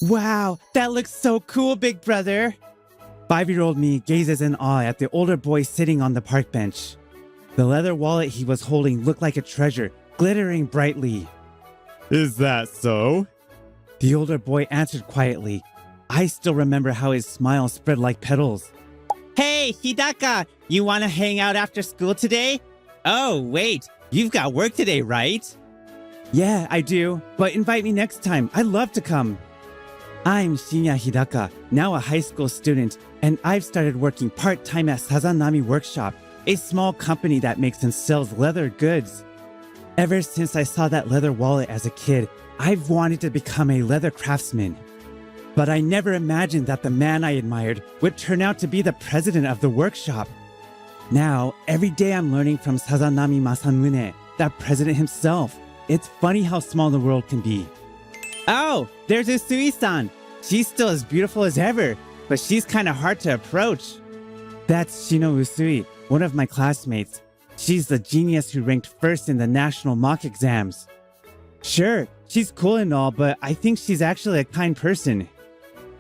Wow, that looks so cool, big brother. 5-year-old me gazes in awe at the older boy sitting on the park bench. The leather wallet he was holding looked like a treasure, glittering brightly. Is that so? The older boy answered quietly. I still remember how his smile spread like petals. Hey, Hidaka, you want to hang out after school today? Oh, wait, you've got work today, right? Yeah, I do, but invite me next time. I'd love to come. I'm Shinya Hidaka, now a high school student, and I've started working part-time at Sazanami Workshop, a small company that makes and sells leather goods. Ever since I saw that leather wallet as a kid, I've wanted to become a leather craftsman. But I never imagined that the man I admired would turn out to be the president of the workshop. Now, every day I'm learning from Sazanami Masamune, that president himself. It's funny how small the world can be. Oh, there's Usui-san. She's still as beautiful as ever, but she's kind of hard to approach. That's Shino Usui, one of my classmates. She's the genius who ranked first in the national mock exams. Sure, she's cool and all, but I think she's actually a kind person.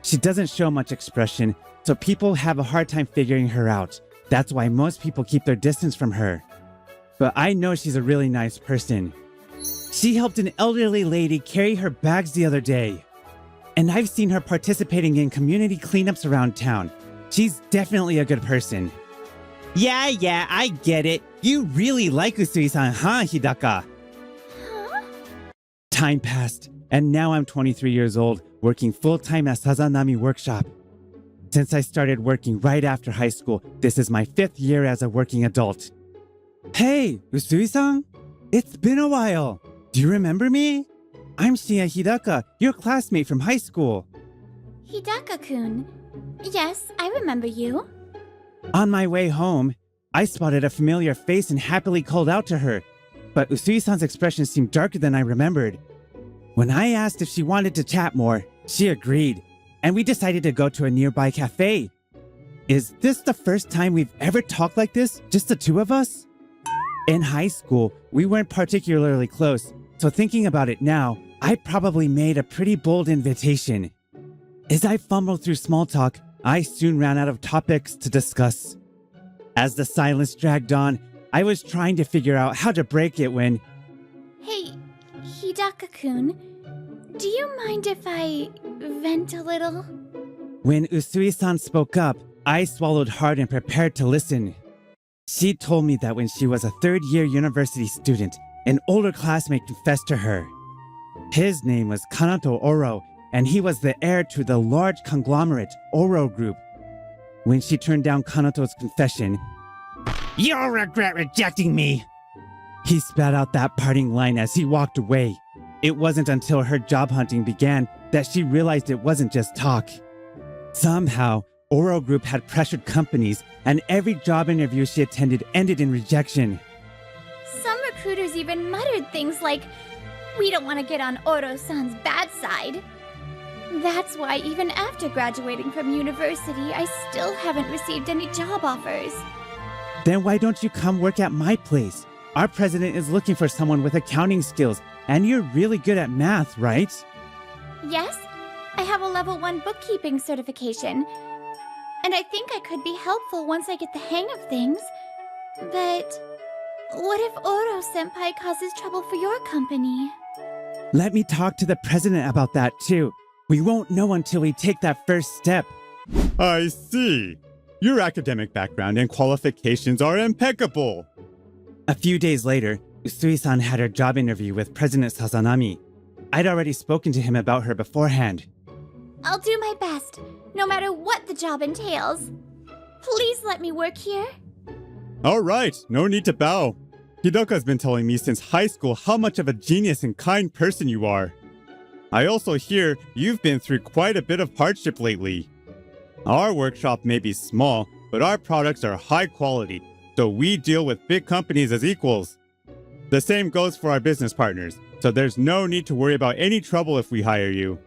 She doesn't show much expression, so people have a hard time figuring her out. That's why most people keep their distance from her. But I know she's a really nice person. She helped an elderly lady carry her bags the other day. And I've seen her participating in community cleanups around town. She's definitely a good person. Yeah, I get it. You really like Usui-san, huh, Hidaka? Huh? Time passed, and now I'm 23 years old, working full-time at Sazanami Workshop. Since I started working right after high school, this is my 5th year as a working adult. Hey, Usui-san? It's been a while. Do you remember me? I'm Shinya Hidaka, your classmate from high school. Hidaka-kun. Yes, I remember you. On my way home, I spotted a familiar face and happily called out to her. But Usui-san's expression seemed darker than I remembered. When I asked if she wanted to chat more, she agreed, and we decided to go to a nearby cafe. Is this the first time we've ever talked like this, just the two of us? In high school, we weren't particularly close, so thinking about it now, I probably made a pretty bold invitation. As I fumbled through small talk, I soon ran out of topics to discuss. As the silence dragged on, I was trying to figure out how to break it when... Hey, Hidaka-kun. Do you mind if I vent a little? When Usui-san spoke up, I swallowed hard and prepared to listen. She told me that when she was a third-year university student, an older classmate confessed to her. His name was Kanato Oro, and he was the heir to the large conglomerate Oro Group. When she turned down Kanato's confession, "You'll regret rejecting me!" He spat out that parting line as he walked away. It wasn't until her job hunting began that she realized it wasn't just talk. Somehow, Oro Group had pressured companies, and every job interview she attended ended in rejection. Some recruiters even muttered things like, "We don't want to get on Oro-san's bad side." That's why even after graduating from university, I still haven't received any job offers. Then why don't you come work at my place? Our president is looking for someone with accounting skills, and you're really good at math, right? Yes, I have a level 1 bookkeeping certification. And I think I could be helpful once I get the hang of things. But what if Oro-senpai causes trouble for your company? Let me talk to the president about that too. We won't know until we take that first step. I see. Your academic background and qualifications are impeccable. A few days later, Usui-san had her job interview with President Sazanami. I'd already spoken to him about her beforehand. I'll do my best, no matter what the job entails. Please let me work here. All right, no need to bow. Hidaka's been telling me since high school how much of a genius and kind person you are. I also hear you've been through quite a bit of hardship lately. Our workshop may be small, but our products are high quality, so we deal with big companies as equals. The same goes for our business partners, so there's no need to worry about any trouble if we hire you.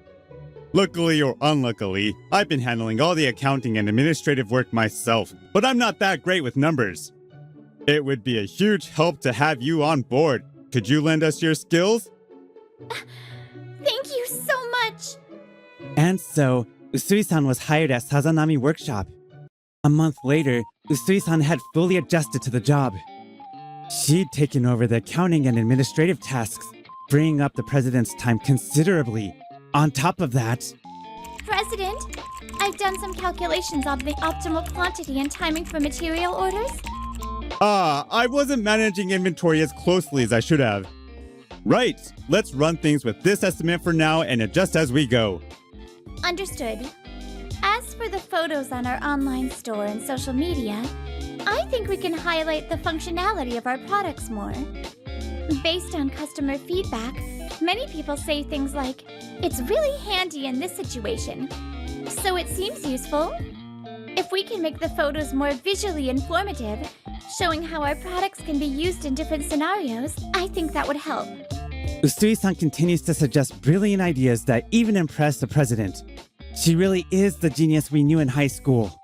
Luckily or unluckily, I've been handling all the accounting and administrative work myself, but I'm not that great with numbers. It would be a huge help to have you on board. Could you lend us your skills? Thank you so much. And so, Usui-san was hired at Sazanami Workshop. A month later, Usui-san had fully adjusted to the job. She'd taken over the accounting and administrative tasks, freeing up the president's time considerably. On top of that, President, I've done some calculations on the optimal quantity and timing for material orders. I wasn't managing inventory as closely as I should have. Right, let's run things with this estimate for now and adjust as we go. Understood. As for the photos on our online store and social media, I think we can highlight the functionality of our products more. Based on customer feedback, many people say things like, "It's really handy in this situation," so it seems useful. If we can make the photos more visually informative, showing how our products can be used in different scenarios, I think that would help. Usui-san continues to suggest brilliant ideas that even impress the president. She really is the genius we knew in high school.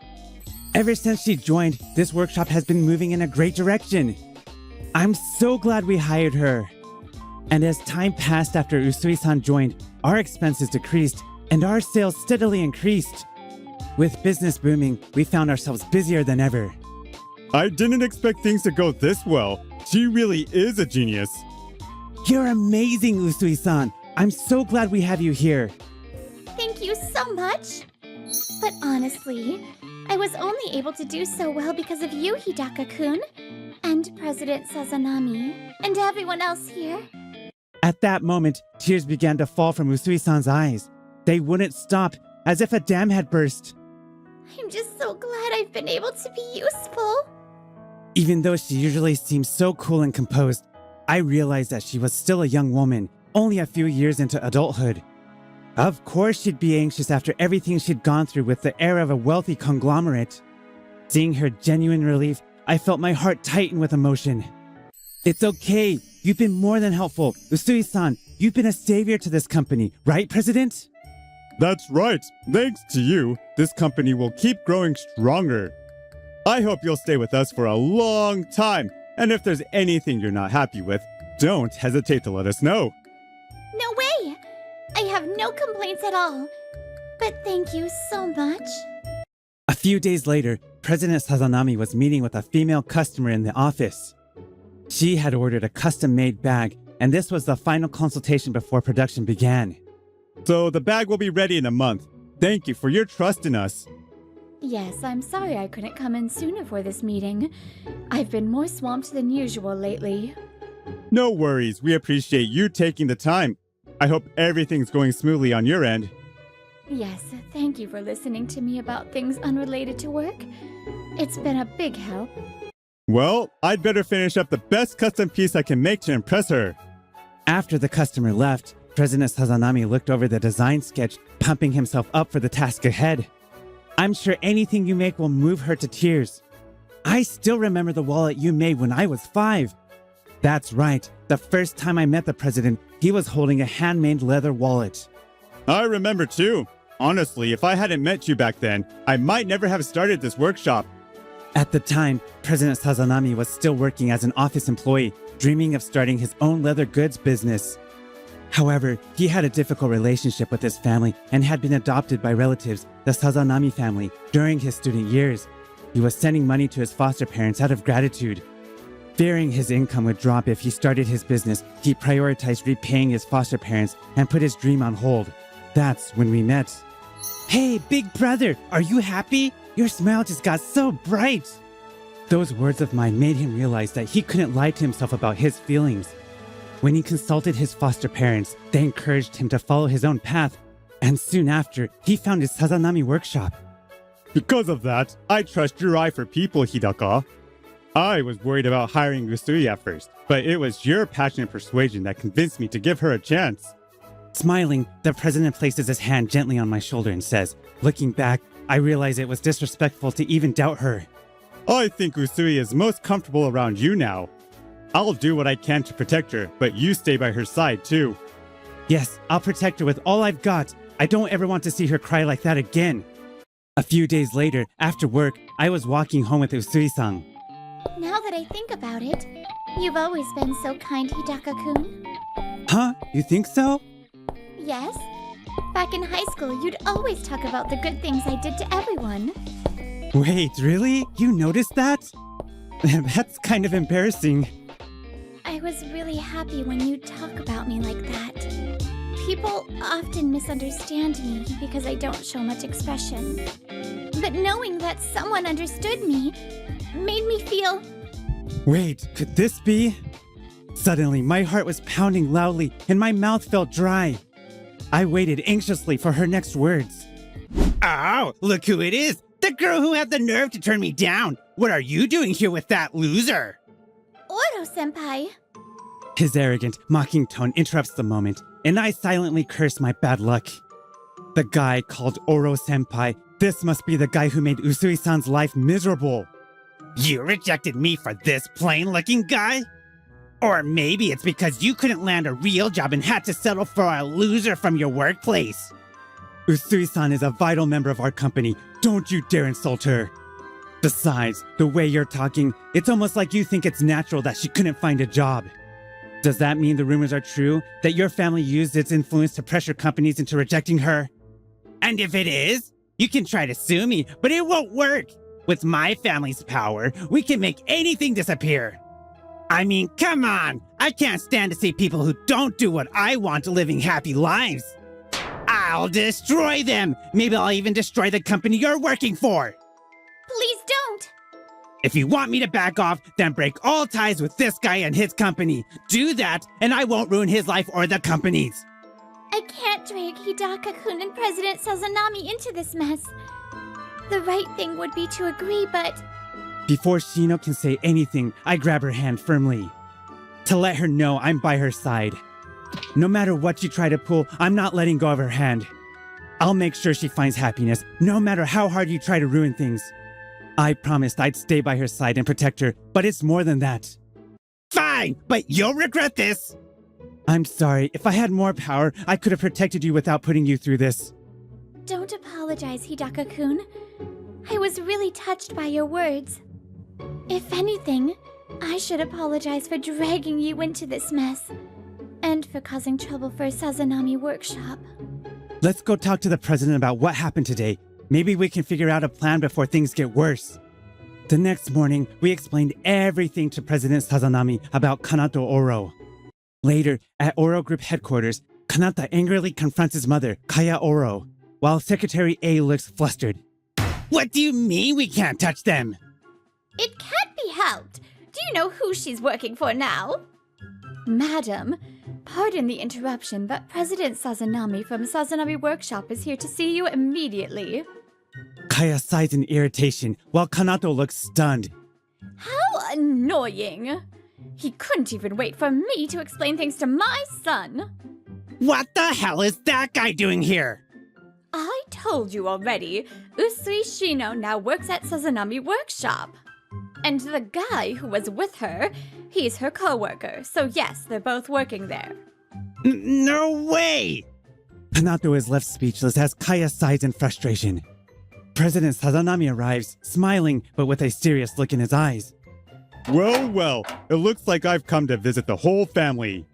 Ever since she joined, this workshop has been moving in a great direction. I'm so glad we hired her. And as time passed after Usui-san joined, our expenses decreased and our sales steadily increased. With business booming, we found ourselves busier than ever. I didn't expect things to go this well. She really is a genius. You're amazing, Usui-san. I'm so glad we have you here. Thank you so much. But honestly, I was only able to do so well because of you, Hidaka-kun, and President Sazanami, and everyone else here. At that moment, tears began to fall from Usui-san's eyes. They wouldn't stop, as if a dam had burst. I'm just so glad I've been able to be useful. Even though she usually seems so cool and composed, I realized that she was still a young woman, only a few years into adulthood. Of course she'd be anxious after everything she'd gone through with the air of a wealthy conglomerate. Seeing her genuine relief, I felt my heart tighten with emotion. It's okay. You've been more than helpful. Usui-san, you've been a savior to this company, right, President? That's right. Thanks to you, this company will keep growing stronger. I hope you'll stay with us for a long time. And if there's anything you're not happy with, don't hesitate to let us know. No way! I have no complaints at all. But thank you so much. A few days later, President Sazanami was meeting with a female customer in the office. She had ordered a custom-made bag, and this was the final consultation before production began. So the bag will be ready in a month. Thank you for your trust in us. Yes, I'm sorry I couldn't come in sooner for this meeting. I've been more swamped than usual lately. No worries. We appreciate you taking the time. I hope everything's going smoothly on your end. Yes, thank you for listening to me about things unrelated to work. It's been a big help. Well, I'd better finish up the best custom piece I can make to impress her. After the customer left, President Sazanami looked over the design sketch, pumping himself up for the task ahead. I'm sure anything you make will move her to tears. I still remember the wallet you made when I was 5. That's right. The first time I met the president, he was holding a handmade leather wallet. I remember too. Honestly, if I hadn't met you back then, I might never have started this workshop. At the time, President Sazanami was still working as an office employee, dreaming of starting his own leather goods business. However, he had a difficult relationship with his family and had been adopted by relatives, the Sazanami family, during his student years. He was sending money to his foster parents out of gratitude. Fearing his income would drop if he started his business, he prioritized repaying his foster parents and put his dream on hold. That's when we met. Hey, big brother, are you happy? Your smile just got so bright. Those words of mine made him realize that he couldn't lie to himself about his feelings. When he consulted his foster parents, they encouraged him to follow his own path, and soon after, he found his Sazanami workshop. Because of that, I trust your eye for people, Hidaka. I was worried about hiring Usui at first, but it was your passionate persuasion that convinced me to give her a chance. Smiling, the president places his hand gently on my shoulder and says, looking back, I realize it was disrespectful to even doubt her. I think Usui is most comfortable around you now. I'll do what I can to protect her, but you stay by her side too. Yes, I'll protect her with all I've got. I don't ever want to see her cry like that again. A few days later, after work, I was walking home with Usui-san. Now that I think about it, you've always been so kind, Hidaka-kun. Huh? You think so? Yes, Back in high school, you'd always talk about the good things I did to everyone. Wait, really? You noticed that? That's kind of embarrassing. I was really happy when you talk about me like that. People often misunderstand me because I don't show much expression. But knowing that someone understood me made me feel... Wait, could this be? Suddenly, my heart was pounding loudly and my mouth felt dry. I waited anxiously for her next words. Oh, look who it is! The girl who had the nerve to turn me down! What are you doing here with that loser? Oro-senpai. His arrogant, mocking tone interrupts the moment, and I silently curse my bad luck. The guy called Oro-senpai, this must be the guy who made Usui-san's life miserable. You rejected me for this plain-looking guy? Or maybe it's because you couldn't land a real job and had to settle for a loser from your workplace. Usui-san is a vital member of our company. Don't you dare insult her. Besides, the way you're talking, it's almost like you think it's natural that she couldn't find a job. Does that mean the rumors are true, that your family used its influence to pressure companies into rejecting her? And if it is, you can try to sue me, but it won't work. With my family's power, we can make anything disappear. I mean, come on! I can't stand to see people who don't do what I want living happy lives. I'll destroy them! Maybe I'll even destroy the company you're working for! Please don't! If you want me to back off, then break all ties with this guy and his company. Do that, and I won't ruin his life or the company's. I can't drag Hidaka-kun and President Sazanami into this mess. The right thing would be to agree, but... Before Shino can say anything, I grab her hand firmly. To let her know I'm by her side. No matter what you try to pull, I'm not letting go of her hand. I'll make sure she finds happiness, no matter how hard you try to ruin things. I promised I'd stay by her side and protect her, but it's more than that. Fine, but you'll regret this. I'm sorry. If I had more power, I could have protected you without putting you through this. Don't apologize, Hidaka-kun. I was really touched by your words. If anything, I should apologize for dragging you into this mess. And for causing trouble for Sazanami Workshop. Let's go talk to the president about what happened today. Maybe we can figure out a plan before things get worse. The next morning, we explained everything to President Sazanami about Kanato Oro. Later, at Oro Group headquarters, Kanata angrily confronts his mother, Kaya Oro, while Secretary A looks flustered. What do you mean we can't touch them? It can't be helped. Do you know who she's working for now? Madam, pardon the interruption, but President Sazanami from Sazanami Workshop is here to see you immediately. Kaya sighs in irritation, while Kanato looks stunned. How annoying! He couldn't even wait for me to explain things to my son. What the hell is that guy doing here? I told you already, Usui Shino now works at Sazanami Workshop. And the guy who was with her, he's her coworker, so yes, they're both working there. No way! Kanato is left speechless as Kaya sighs in frustration. President Sazanami arrives, smiling but with a serious look in his eyes. Well, well, it looks like I've come to visit the whole family.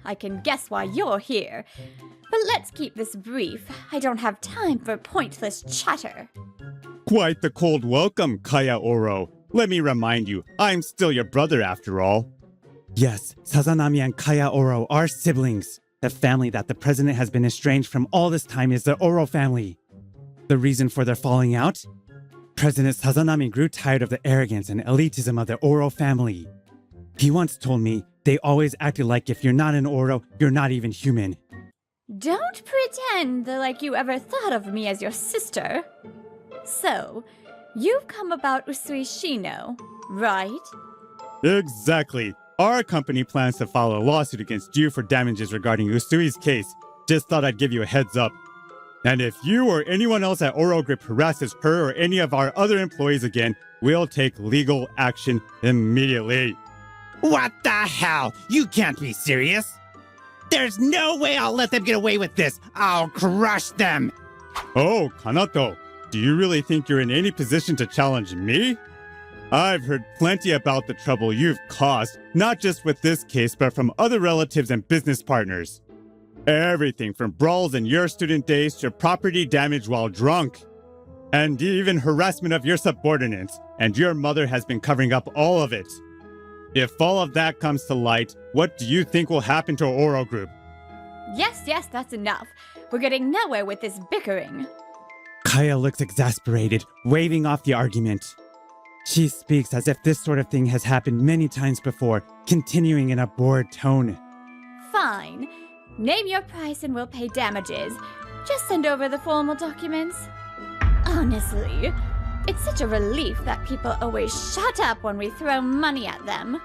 I can guess why you're here. But let's keep this brief. I don't have time for pointless chatter. Quite the cold welcome, Kaya Oro. Let me remind you, I'm still your brother after all. Yes, Sazanami and Kaya Oro are siblings. The family that the president has been estranged from all this time is the Oro family. The reason for their falling out? President Sazanami grew tired of the arrogance and elitism of the Oro family. He once told me they always acted like if you're not an Oro, you're not even human. Don't pretend like you ever thought of me as your sister. So, you've come about Usui Shino, right? Exactly. Our company plans to file a lawsuit against you for damages regarding Usui's case. Just thought I'd give you a heads up. And if you or anyone else at Oro Group harasses her or any of our other employees again, we'll take legal action immediately. What the hell? You can't be serious. There's no way I'll let them get away with this. I'll crush them. Oh, Kanato, do you really think you're in any position to challenge me? I've heard plenty about the trouble you've caused, not just with this case, but from other relatives and business partners. Everything from brawls in your student days to property damage while drunk. And even harassment of your subordinates, and your mother has been covering up all of it. If all of that comes to light, what do you think will happen to our Oro group? Yes, that's enough. We're getting nowhere with this bickering. Kaya looks exasperated, waving off the argument. She speaks as if this sort of thing has happened many times before, continuing in a bored tone. Fine. Name your price and we'll pay damages. Just send over the formal documents. Honestly, it's such a relief that people always shut up when we throw money at them.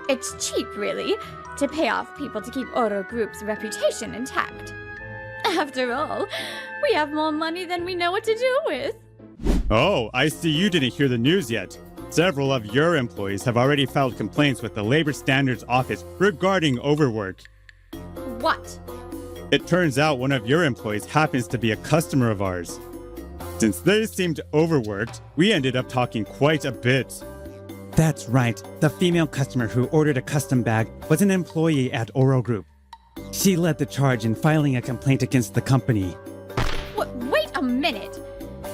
It's cheap, really, to pay off people to keep Oro Group's reputation intact. After all, we have more money than we know what to do with. Oh, I see you didn't hear the news yet. Several of your employees have already filed complaints with the Labor Standards Office regarding overwork. What? It turns out one of your employees happens to be a customer of ours. Since they seemed overworked, we ended up talking quite a bit. That's right. The female customer who ordered a custom bag was an employee at Oro Group. She led the charge in filing a complaint against the company. Wait a minute!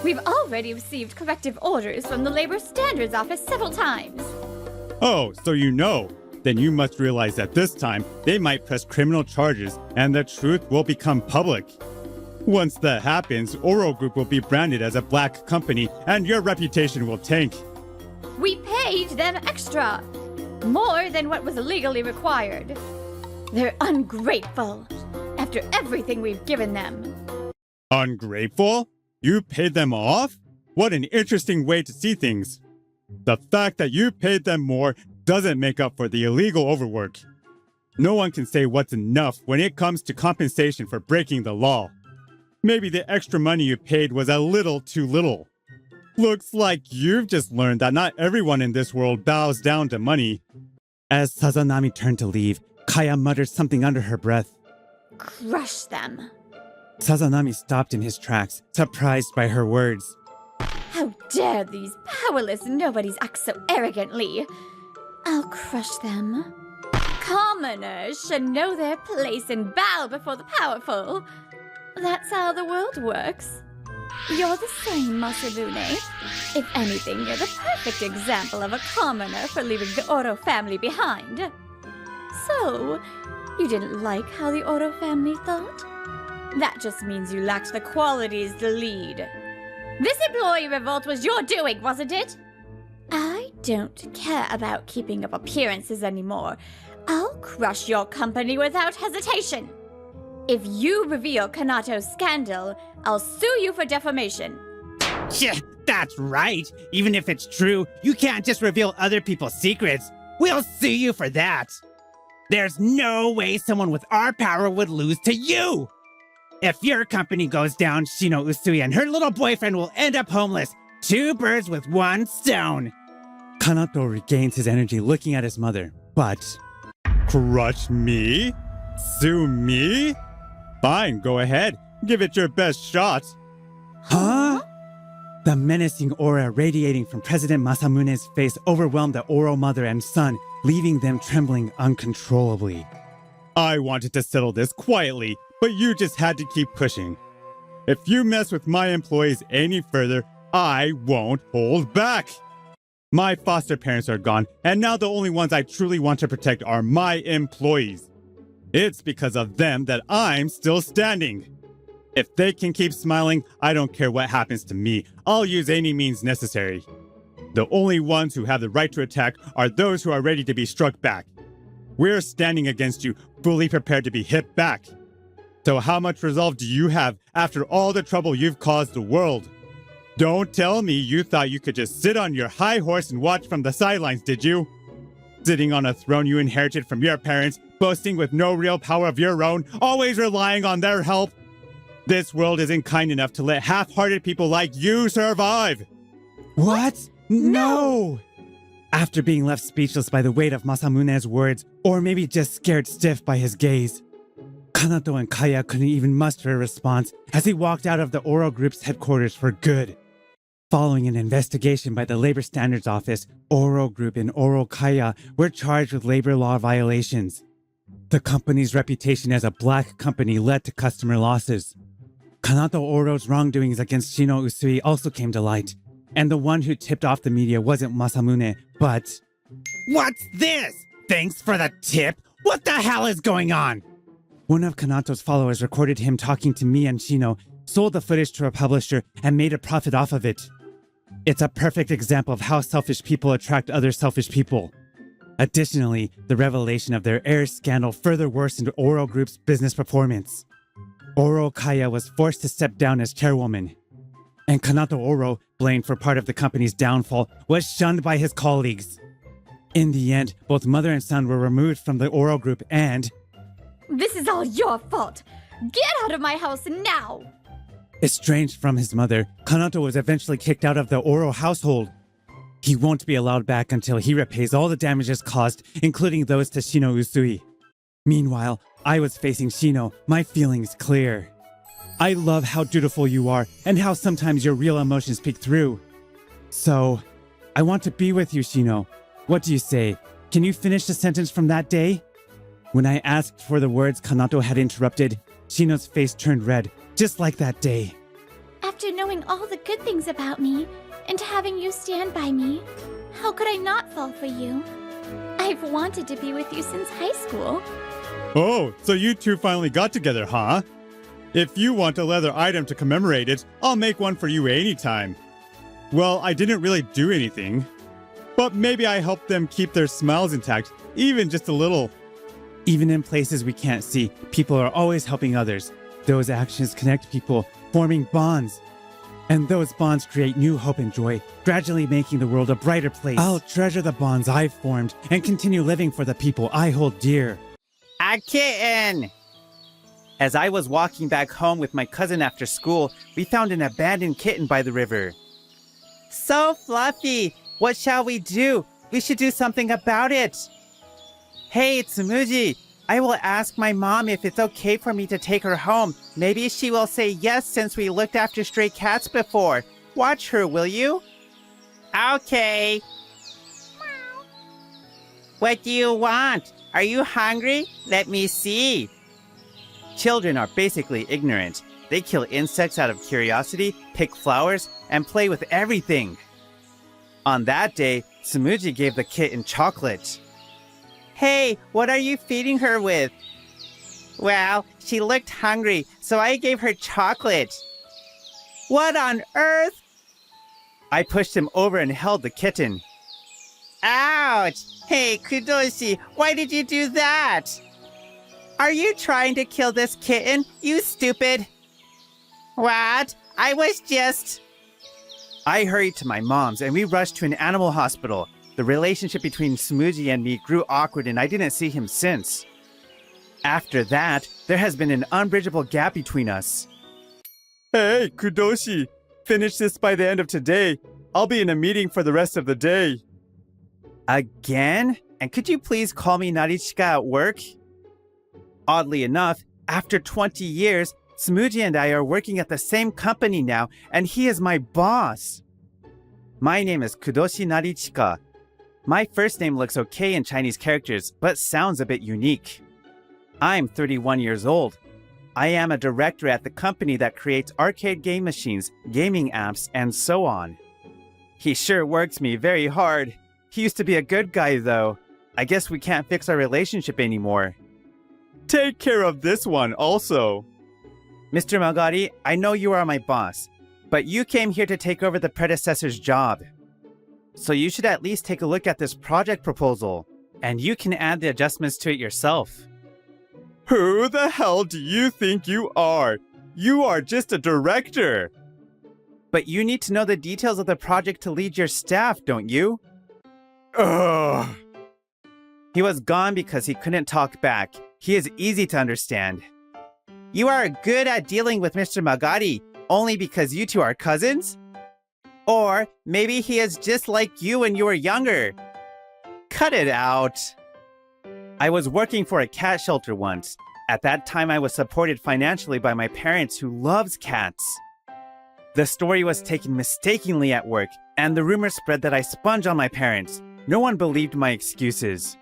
We've already received corrective orders from the Labor Standards Office several times. Oh, so you know. Then you must realize that this time, they might press criminal charges and the truth will become public. Once that happens, Oro Group will be branded as a black company and your reputation will tank. We paid them extra! More than what was legally required. They're ungrateful, after everything we've given them. Ungrateful? You paid them off? What an interesting way to see things. The fact that you paid them more doesn't make up for the illegal overwork. No one can say what's enough when it comes to compensation for breaking the law. Maybe the extra money you paid was a little too little. Looks like you've just learned that not everyone in this world bows down to money. As Sazanami turned to leave, Kaya muttered something under her breath. Crush them. Sazanami stopped in his tracks, surprised by her words. How dare these powerless nobodies act so arrogantly? I'll crush them. Commoners should know their place and bow before the powerful. That's how the world works. You're the same, Masabune. If anything, you're the perfect example of a commoner for leaving the Oro family behind. So, you didn't like how the Oro family thought? That just means you lacked the qualities to lead. This employee revolt was your doing, wasn't it? I don't care about keeping up appearances anymore. I'll crush your company without hesitation. If you reveal Kanato's scandal, I'll sue you for defamation. Yeah, that's right. Even if it's true, you can't just reveal other people's secrets. We'll sue you for that. There's no way someone with our power would lose to you. If your company goes down, Shino Usui and her little boyfriend will end up homeless. 2 birds with 1 stone. Kanato regains his energy looking at his mother, but... Crush me? Sue me? Fine, go ahead. Give it your best shot. Huh? The menacing aura radiating from President Masamune's face overwhelmed the Oro mother and son, leaving them trembling uncontrollably. I wanted to settle this quietly, but you just had to keep pushing. If you mess with my employees any further, I won't hold back. My foster parents are gone, and now the only ones I truly want to protect are my employees. It's because of them that I'm still standing. If they can keep smiling, I don't care what happens to me. I'll use any means necessary. The only ones who have the right to attack are those who are ready to be struck back. We're standing against you, fully prepared to be hit back. So how much resolve do you have after all the trouble you've caused the world? Don't tell me you thought you could just sit on your high horse and watch from the sidelines, did you? Sitting on a throne you inherited from your parents, boasting with no real power of your own, always relying on their help. This world isn't kind enough to let half-hearted people like you survive. What? No! After being left speechless by the weight of Masamune's words, or maybe just scared stiff by his gaze, Kanato and Kaya couldn't even muster a response as he walked out of the Oro Group's headquarters for good. Following an investigation by the Labor Standards Office, Oro Group and Oro Kaya were charged with labor law violations. The company's reputation as a black company led to customer losses. Kanato Oro's wrongdoings against Shino Usui also came to light, and the one who tipped off the media wasn't Masamune, but... What's this? Thanks for the tip. What the hell is going on? One of Kanato's followers recorded him talking to me and Shino, sold the footage to a publisher, and made a profit off of it. It's a perfect example of how selfish people attract other selfish people. Additionally, the revelation of their heir scandal further worsened Oro Group's business performance. Oro Kaya was forced to step down as chairwoman. And Kanato Oro, blamed for part of the company's downfall, was shunned by his colleagues. In the end, both mother and son were removed from the Oro Group and... This is all your fault! Get out of my house now! Estranged from his mother, Kanato was eventually kicked out of the Oro household. He won't be allowed back until he repays all the damages caused, including those to Shino Usui. Meanwhile, I was facing Shino, my feelings clear. I love how dutiful you are, and how sometimes your real emotions peek through. So, I want to be with you, Shino. What do you say? Can you finish the sentence from that day? When I asked for the words Kanato had interrupted, Shino's face turned red, just like that day. After knowing all the good things about me, and having you stand by me, how could I not fall for you? I've wanted to be with you since high school. Oh, so you two finally got together, huh? If you want a leather item to commemorate it, I'll make one for you anytime. Well, I didn't really do anything. But maybe I helped them keep their smiles intact, even just a little. Even in places we can't see, people are always helping others. Those actions connect people, forming bonds. And those bonds create new hope and joy, gradually making the world a brighter place. I'll treasure the bonds I've formed and continue living for the people I hold dear. A kitten! As I was walking back home with my cousin after school, we found an abandoned kitten by the river. So fluffy! What shall we do? We should do something about it! Hey, Tsumuji! I will ask my mom if it's okay for me to take her home. Maybe she will say yes since we looked after stray cats before. Watch her, will you? Okay. What do you want? Are you hungry? Let me see. Children are basically ignorant. They kill insects out of curiosity, pick flowers, and play with everything. On that day, Tsumuji gave the kitten chocolate. Hey, what are you feeding her with? Well, she looked hungry, so I gave her chocolate. What on earth? I pushed him over and held the kitten. Ouch! Hey, Kudoshi, why did you do that? Are you trying to kill this kitten, you stupid? What? I was just... I hurried to my mom's and we rushed to an animal hospital. The relationship between Tsumuji and me grew awkward and I didn't see him since. After that, there has been an unbridgeable gap between us. Hey, Kudoshi, finish this by the end of today. I'll be in a meeting for the rest of the day. Again? And could you please call me Narichika at work? Oddly enough, after 20 years, Tsumuji and I are working at the same company now, and he is my boss. My name is Kudoshi Narichika. My first name looks okay in Chinese characters, but sounds a bit unique. I'm 31 years old. I am a director at the company that creates arcade game machines, gaming apps, and so on. He sure works me very hard. He used to be a good guy, though. I guess we can't fix our relationship anymore. Take care of this one also. Mr. Magari, I know you are my boss, but you came here to take over the predecessor's job. So you should at least take a look at this project proposal, and you can add the adjustments to it yourself. Who the hell do you think you are? You are just a director. But you need to know the details of the project to lead your staff, don't you? Ugh. He was gone because he couldn't talk back. He is easy to understand. You are good at dealing with Mr. Magari only because you two are cousins? Or maybe he is just like you when you were younger. Cut it out. I was working for a cat shelter once. At that time, I was supported financially by my parents who loves cats. The story was taken mistakenly at work, and the rumor spread that I sponged on my parents. No one believed my excuses.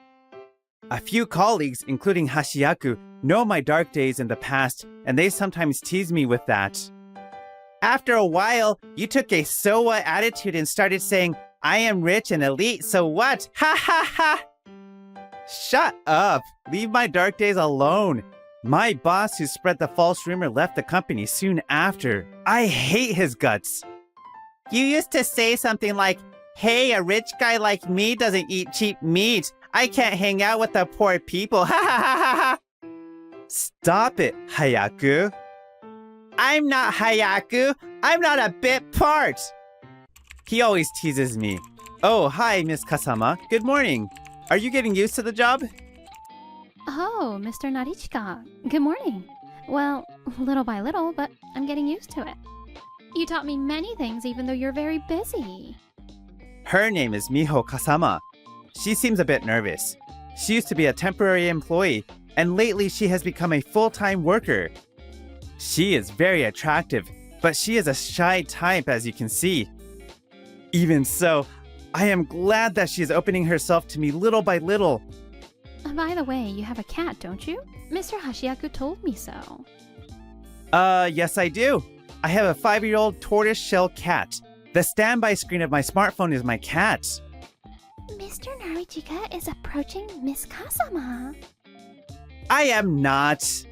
A few colleagues, including Hashiyaku, know my dark days in the past, and they sometimes tease me with that. After a while, you took a so what attitude and started saying, I am rich and elite, so what? Ha ha ha! Shut up! Leave my dark days alone. My boss who spread the false rumor left the company soon after. I hate his guts. You used to say something like, hey, a rich guy like me doesn't eat cheap meat. I can't hang out with the poor people. Ha ha ha ha ha! Stop it, Hayaku. I'm not Hayaku. I'm not a bit part. He always teases me. Oh, hi, Miss Kasama. Good morning. Are you getting used to the job? Oh, Mr. Narichika. Good morning. Well, little by little, but I'm getting used to it. You taught me many things even though you're very busy. Her name is Miho Kasama. She seems a bit nervous. She used to be a temporary employee, and lately she has become a full-time worker. She is very attractive, but she is a shy type, as you can see. Even so, I am glad that she is opening herself to me little by little. By the way, you have a cat, don't you? Mr. Hashiyaku told me so. Yes I do. I have a 5-year-old tortoise-shell cat. The standby screen of my smartphone is my cat. Mr. Narichika is approaching Miss Kasama. I am not.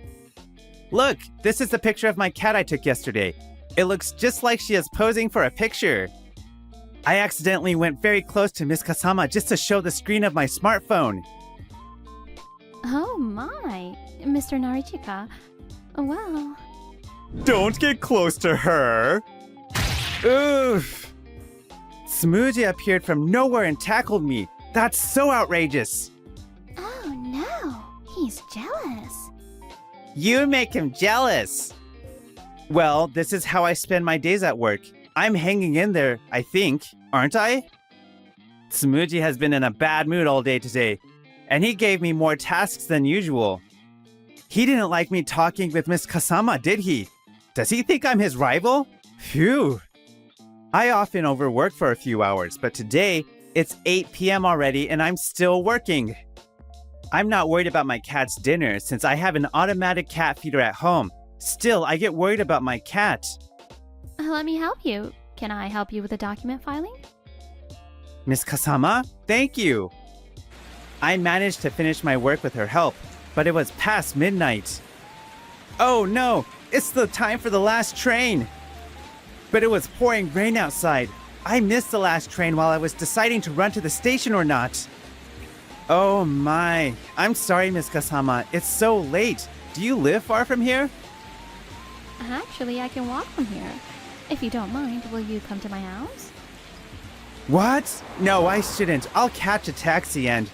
Look, this is the picture of my cat I took yesterday. It looks just like she is posing for a picture. I accidentally went very close to Miss Kasama just to show the screen of my smartphone. Oh my, Mr. Narichika. Well... Don't get close to her. Oof. Smoothie appeared from nowhere and tackled me. That's so outrageous. Oh no, he's jealous. You make him jealous. Well, this is how I spend my days at work. I'm hanging in there, I think, aren't I? Smoothie has been in a bad mood all day today, and he gave me more tasks than usual. He didn't like me talking with Miss Kasama, did he? Does he think I'm his rival? Phew. I often overwork for a few hours, but today it's 8 p.m. already and I'm still working. I'm not worried about my cat's dinner since I have an automatic cat feeder at home. Still, I get worried about my cat. Let me help you. Can I help you with the document filing? Miss Kasama, thank you. I managed to finish my work with her help, but it was past midnight. Oh no, it's the time for the last train. But it was pouring rain outside. I missed the last train while I was deciding to run to the station or not. Oh my, I'm sorry, Miss Kasama. It's so late. Do you live far from here? Actually, I can walk from here. If you don't mind, will you come to my house? What? No, I shouldn't. I'll catch a taxi and...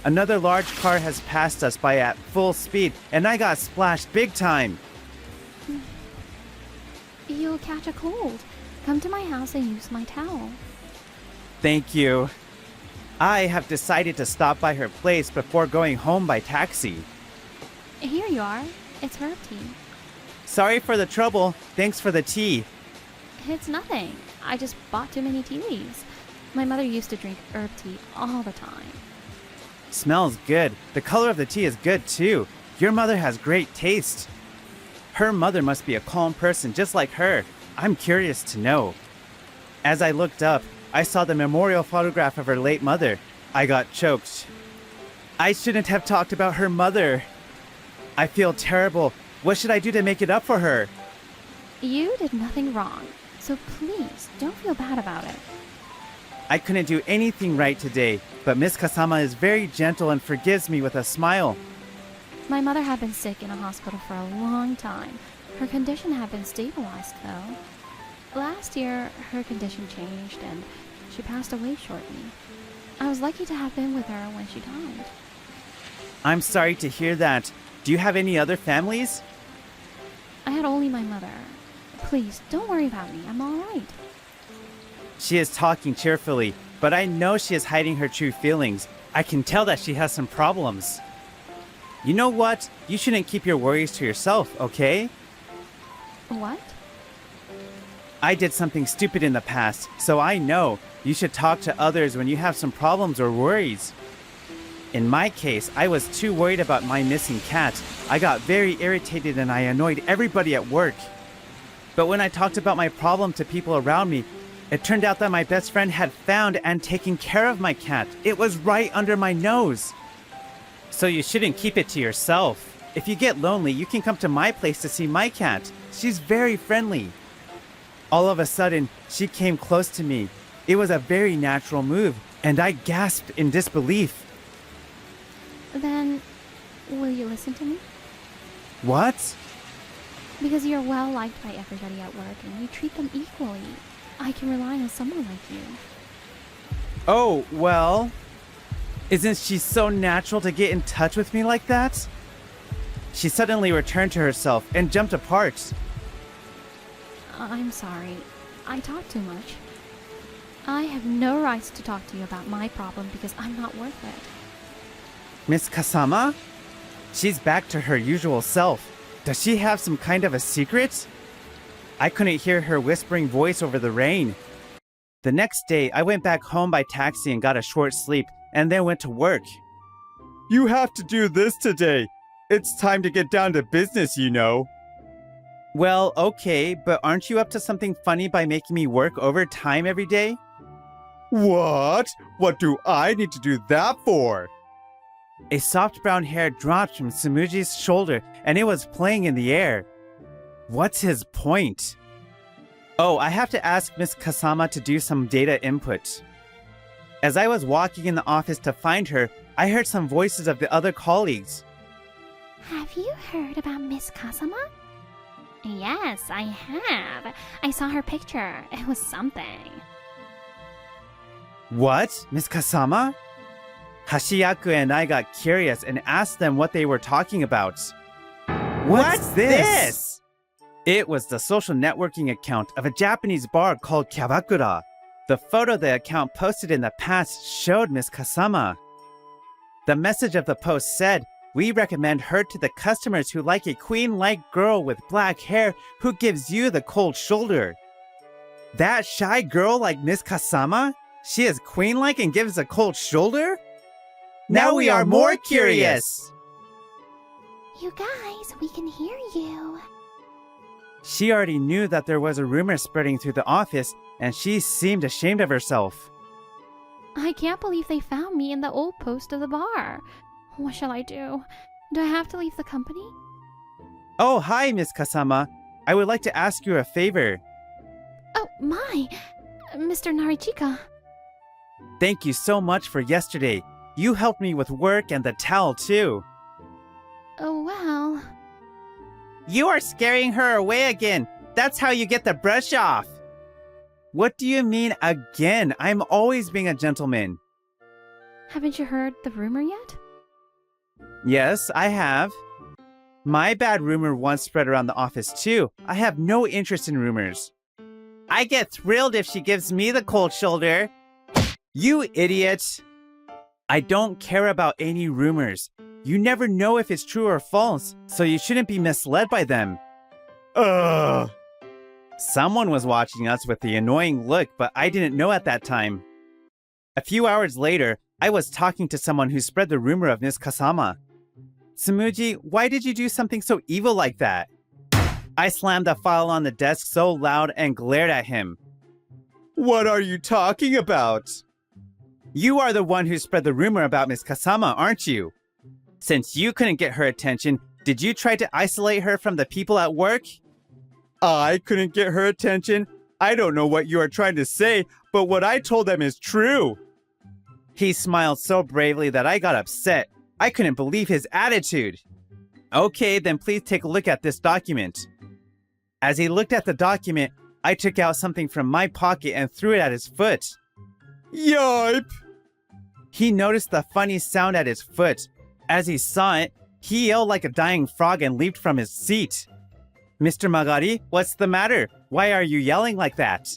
Another large car has passed us by at full speed, and I got splashed big time. You'll catch a cold. Come to my house and use my towel. Thank you. I have decided to stop by her place before going home by taxi. Here you are. It's herb tea. Sorry for the trouble. Thanks for the tea. It's nothing. I just bought too many tea leaves. My mother used to drink herb tea all the time. Smells good. The color of the tea is good too. Your mother has great taste. Her mother must be a calm person just like her. I'm curious to know. As I looked up, I saw the memorial photograph of her late mother. I got choked. I shouldn't have talked about her mother. I feel terrible. What should I do to make it up for her? You did nothing wrong, so please don't feel bad about it. I couldn't do anything right today, but Miss Kasama is very gentle and forgives me with a smile. My mother had been sick in a hospital for a long time. Her condition had been stabilized, though. Last year, her condition changed and she passed away shortly. I was lucky to have been with her when she died. I'm sorry to hear that. Do you have any other families? I had only my mother. Please, don't worry about me. I'm all right. She is talking cheerfully, but I know she is hiding her true feelings. I can tell that she has some problems. You know what? You shouldn't keep your worries to yourself, okay? What? I did something stupid in the past, so I know you should talk to others when you have some problems or worries. In my case, I was too worried about my missing cat. I got very irritated and I annoyed everybody at work. But when I talked about my problem to people around me, it turned out that my best friend had found and taken care of my cat. It was right under my nose. So you shouldn't keep it to yourself. If you get lonely, you can come to my place to see my cat. She's very friendly. All of a sudden, she came close to me. It was a very natural move, and I gasped in disbelief. Then, will you listen to me? What? Because you're well liked by everybody at work and you treat them equally. I can rely on someone like you. Oh, well, isn't she so natural to get in touch with me like that? She suddenly returned to herself and jumped apart. I'm sorry. I talk too much. I have no rights to talk to you about my problem because I'm not worth it. Miss Kasama? She's back to her usual self. Does she have some kind of a secret? I couldn't hear her whispering voice over the rain. The next day, I went back home by taxi and got a short sleep, and then went to work. You have to do this today. It's time to get down to business, you know. Well, okay, but aren't you up to something funny by making me work overtime every day? What? What do I need to do that for? A soft brown hair dropped from Tsumuji's shoulder, and it was playing in the air. What's his point? Oh, I have to ask Miss Kasama to do some data input. As I was walking in the office to find her, I heard some voices of the other colleagues. Have you heard about Miss Kasama? Yes, I have. I saw her picture. It was something. What? Miss Kasama? Hashiyaku and I got curious and asked them what they were talking about. What's this? It was the social networking account of a Japanese bar called Kyabakura. The photo the account posted in the past showed Miss Kasama. The message of the post said, "We recommend her to the customers who like a queen-like girl with black hair who gives you the cold shoulder." That shy girl like Miss Kasama? She is queen-like and gives a cold shoulder? Now we are more curious! You guys, we can hear you. She already knew that there was a rumor spreading through the office, and she seemed ashamed of herself. I can't believe they found me in the old post of the bar. What shall I do? Do I have to leave the company? Oh, hi, Miss Kasama. I would like to ask you a favor. Oh, my! Mr. Narichika. Thank you so much for yesterday. You helped me with work and the towel, too. Oh, well... You are scaring her away again. That's how you get the brush off. What do you mean, again? I'm always being a gentleman. Haven't you heard the rumor yet? Yes, I have. My bad rumor once spread around the office, too. I have no interest in rumors. I get thrilled if she gives me the cold shoulder. You idiot! I don't care about any rumors. You never know if it's true or false, so you shouldn't be misled by them. Ugh. Someone was watching us with the annoying look, but I didn't know at that time. A few hours later, I was talking to someone who spread the rumor of Miss Kasama. Tsumuji, why did you do something so evil like that? I slammed the file on the desk so loud and glared at him. What are you talking about? You are the one who spread the rumor about Miss Kasama, aren't you? Since you couldn't get her attention, did you try to isolate her from the people at work? I couldn't get her attention? I don't know what you are trying to say, but what I told them is true. He smiled so bravely that I got upset. I couldn't believe his attitude. Okay, then please take a look at this document. As he looked at the document, I took out something from my pocket and threw it at his foot. Yipe! He noticed the funny sound at his foot. As he saw it, he yelled like a dying frog and leaped from his seat. Mr. Magari, what's the matter? Why are you yelling like that?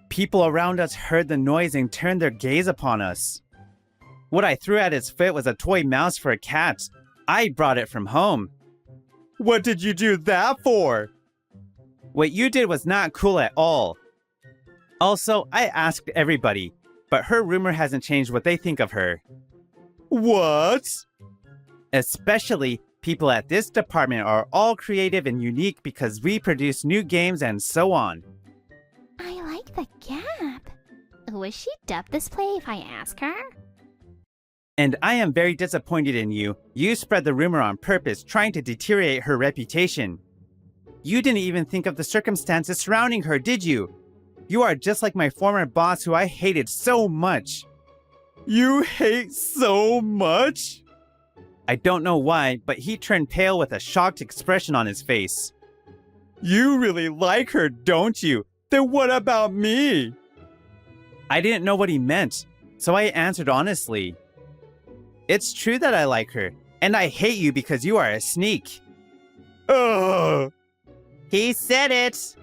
People around us heard the noise and turned their gaze upon us. What I threw at his foot was a toy mouse for a cat. I brought it from home. What did you do that for? What you did was not cool at all. Also, I asked everybody, but her rumor hasn't changed what they think of her. What? Especially, people at this department are all creative and unique because we produce new games and so on. I like the gap. Will she dub this play if I ask her? And I am very disappointed in you. You spread the rumor on purpose, trying to deteriorate her reputation. You didn't even think of the circumstances surrounding her, did you? You are just like my former boss who I hated so much. You hate so much? I don't know why, but he turned pale with a shocked expression on his face. You really like her, don't you? Then what about me? I didn't know what he meant, so I answered honestly. It's true that I like her, and I hate you because you are a sneak. Ugh! He said it!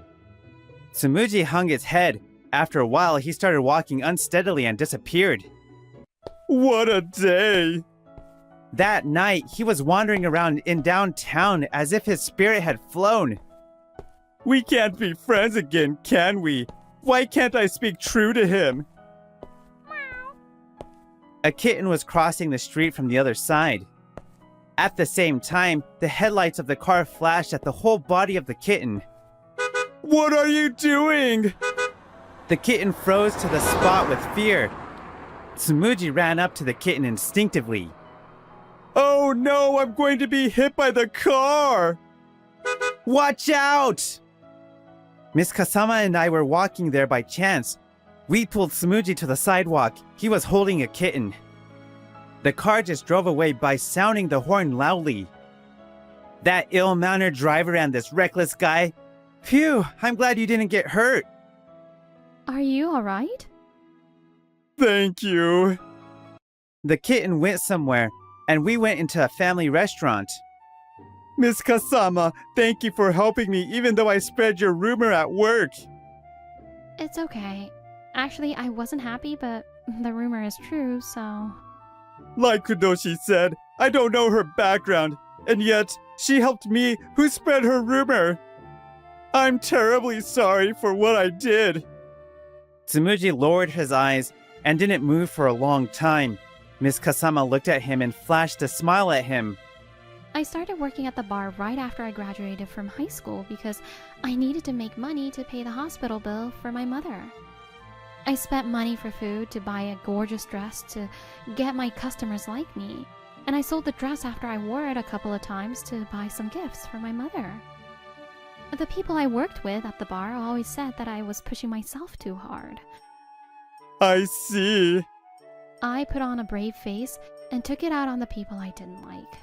Tsumuji hung his head. After a while, he started walking unsteadily and disappeared. What a day! That night, he was wandering around in downtown as if his spirit had flown. We can't be friends again, can we? Why can't I speak true to him? A kitten was crossing the street from the other side. At the same time, the headlights of the car flashed at the whole body of the kitten. What are you doing? The kitten froze to the spot with fear. Tsumuji ran up to the kitten instinctively. Oh no, I'm going to be hit by the car! Watch out! Miss Kasama and I were walking there by chance. We pulled Tsumuji to the sidewalk. He was holding a kitten. The car just drove away by sounding the horn loudly. That ill-mannered driver and this reckless guy. Phew, I'm glad you didn't get hurt. Are you alright? Thank you. The kitten went somewhere, and we went into a family restaurant. Miss Kasama, thank you for helping me even though I spread your rumor at work. It's okay. Actually, I wasn't happy, but the rumor is true, so... Like Kudoshi said, I don't know her background, and yet she helped me who spread her rumor. I'm terribly sorry for what I did. Tsumuji lowered his eyes and didn't move for a long time. Miss Kasama looked at him and flashed a smile at him. I started working at the bar right after I graduated from high school because I needed to make money to pay the hospital bill for my mother. I spent money for food to buy a gorgeous dress to get my customers like me, and I sold the dress after I wore it a couple of times to buy some gifts for my mother. The people I worked with at the bar always said that I was pushing myself too hard. I see. I put on a brave face and took it out on the people I didn't like.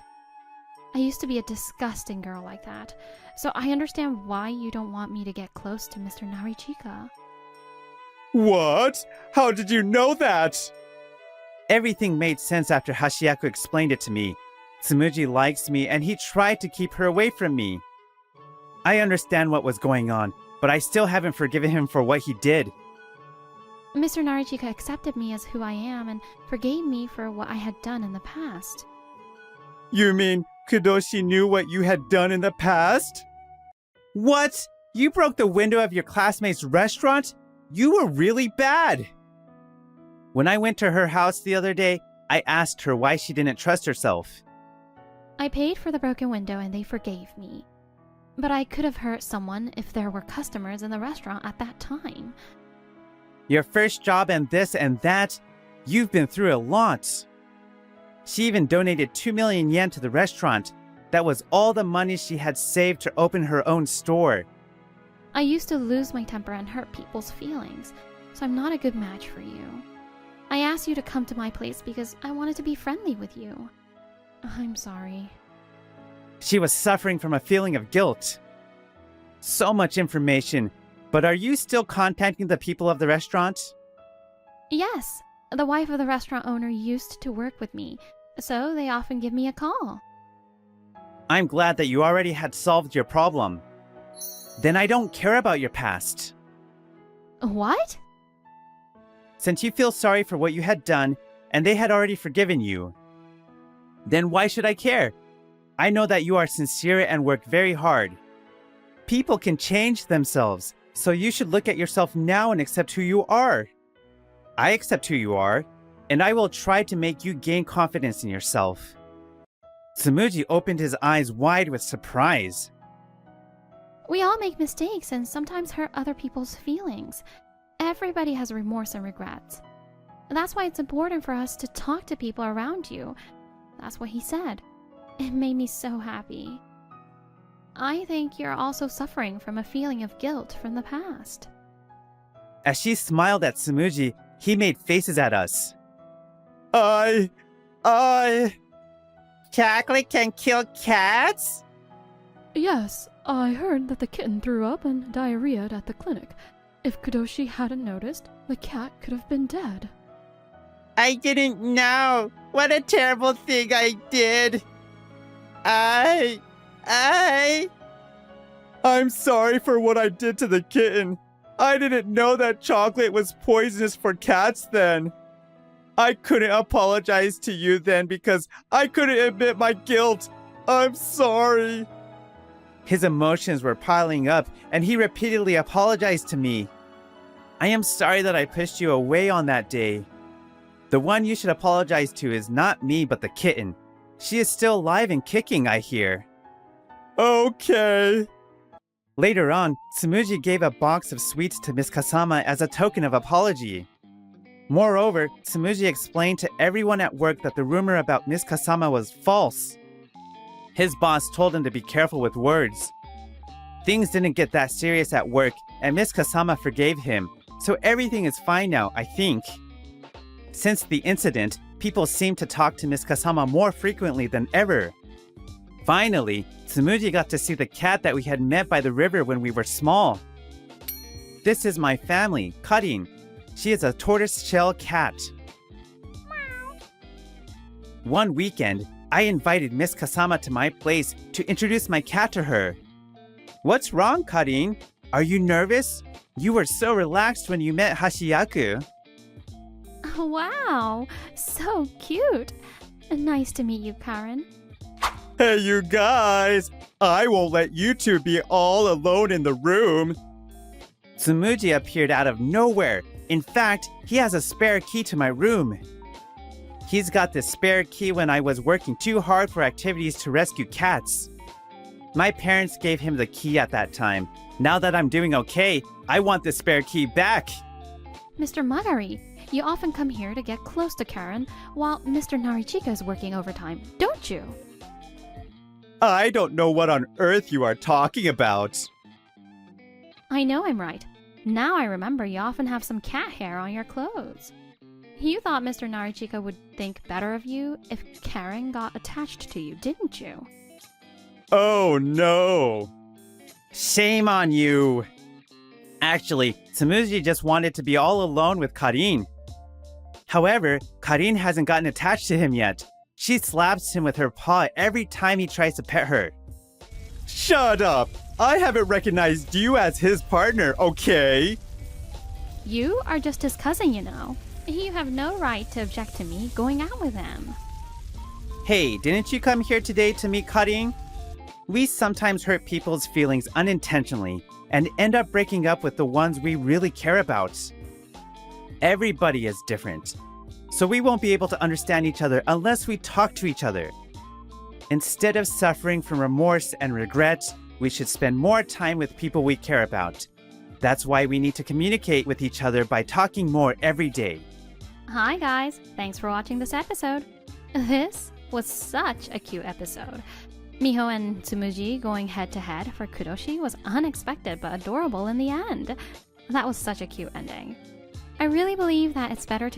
I used to be a disgusting girl like that, so I understand why you don't want me to get close to Mr. Narichika. What? How did you know that? Everything made sense after Hashiaku explained it to me. Tsumuji likes me, and he tried to keep her away from me. I understand what was going on, but I still haven't forgiven him for what he did. Mr. Narichika accepted me as who I am and forgave me for what I had done in the past. You mean Kudoshi knew what you had done in the past? What? You broke the window of your classmate's restaurant? You were really bad. When I went to her house the other day, I asked her why she didn't trust herself. I paid for the broken window and they forgave me. But I could have hurt someone if there were customers in the restaurant at that time. Your first job and this and that, you've been through a lot. She even donated 2 million yen to the restaurant. That was all the money she had saved to open her own store. I used to lose my temper and hurt people's feelings, so I'm not a good match for you. I asked you to come to my place because I wanted to be friendly with you. I'm sorry. She was suffering from a feeling of guilt. So much information, but are you still contacting the people of the restaurant? Yes, the wife of the restaurant owner used to work with me, so they often give me a call. I'm glad that you already had solved your problem. Then I don't care about your past. What? Since you feel sorry for what you had done, and they had already forgiven you, then why should I care? I know that you are sincere and work very hard. People can change themselves, so you should look at yourself now and accept who you are. I accept who you are. and I will try to make you gain confidence in yourself. Tsumuji opened his eyes wide with surprise. We all make mistakes and sometimes hurt other people's feelings. Everybody has remorse and regrets. That's why it's important for us to talk to people around you. That's what he said. It made me so happy. I think you're also suffering from a feeling of guilt from the past. As she smiled at Tsumuji, he made faces at us. Chocolate can kill cats? Yes, I heard that the kitten threw up and diarrheaed at the clinic. If Kudoshi hadn't noticed, the cat could have been dead. I didn't know. What a terrible thing I did. I'm sorry for what I did to the kitten. I didn't know that chocolate was poisonous for cats then. I couldn't apologize to you then because I couldn't admit my guilt. I'm sorry. His emotions were piling up, and he repeatedly apologized to me. I am sorry that I pushed you away on that day. The one you should apologize to is not me, but the kitten. She is still alive and kicking, I hear. Okay. Later on, Tsumuji gave a box of sweets to Miss Kasama as a token of apology. Moreover, Tsumuji explained to everyone at work that the rumor about Miss Kasama was false. His boss told him to be careful with words. Things didn't get that serious at work, and Miss Kasama forgave him, so everything is fine now, I think. Since the incident, people seem to talk to Miss Kasama more frequently than ever. Finally, Tsumuji got to see the cat that we had met by the river when we were small. This is my family, Karin. She is a tortoise-shell cat. One weekend, I invited Miss Kasama to my place to introduce my cat to her. What's wrong, Karin? Are you nervous? You were so relaxed when you met Hashiyaku. Wow, so cute. Nice to meet you, Karen. Hey, you guys. I won't let you two be all alone in the room. Tsumuji appeared out of nowhere. In fact, he has a spare key to my room. He's got this spare key when I was working too hard for activities to rescue cats. My parents gave him the key at that time. Now that I'm doing okay, I want the spare key back. Mr. Magari, you often come here to get close to Karen while Mr. Narichika is working overtime, don't you? I don't know what on earth you are talking about. I know I'm right. Now I remember you often have some cat hair on your clothes. You thought Mr. Narichika would think better of you if Karen got attached to you, didn't you? Oh no. Shame on you. Actually, Tsumuji just wanted to be all alone with Karin. However, Karin hasn't gotten attached to him yet. She slaps him with her paw every time he tries to pet her. Shut up. I haven't recognized you as his partner, okay? You are just his cousin, you know. You have no right to object to me going out with him. Hey, didn't you come here today to meet Karin? We sometimes hurt people's feelings unintentionally and end up breaking up with the ones we really care about. Everybody is different, so we won't be able to understand each other unless we talk to each other. Instead of suffering from remorse and regret, we should spend more time with people we care about. That's why we need to communicate with each other by talking more every day. Hi guys, thanks for watching this episode. This was such a cute episode. Miho and Tsumuji going head to head for Kudoshi was unexpected but adorable in the end. That was such a cute ending. I really believe that it's better to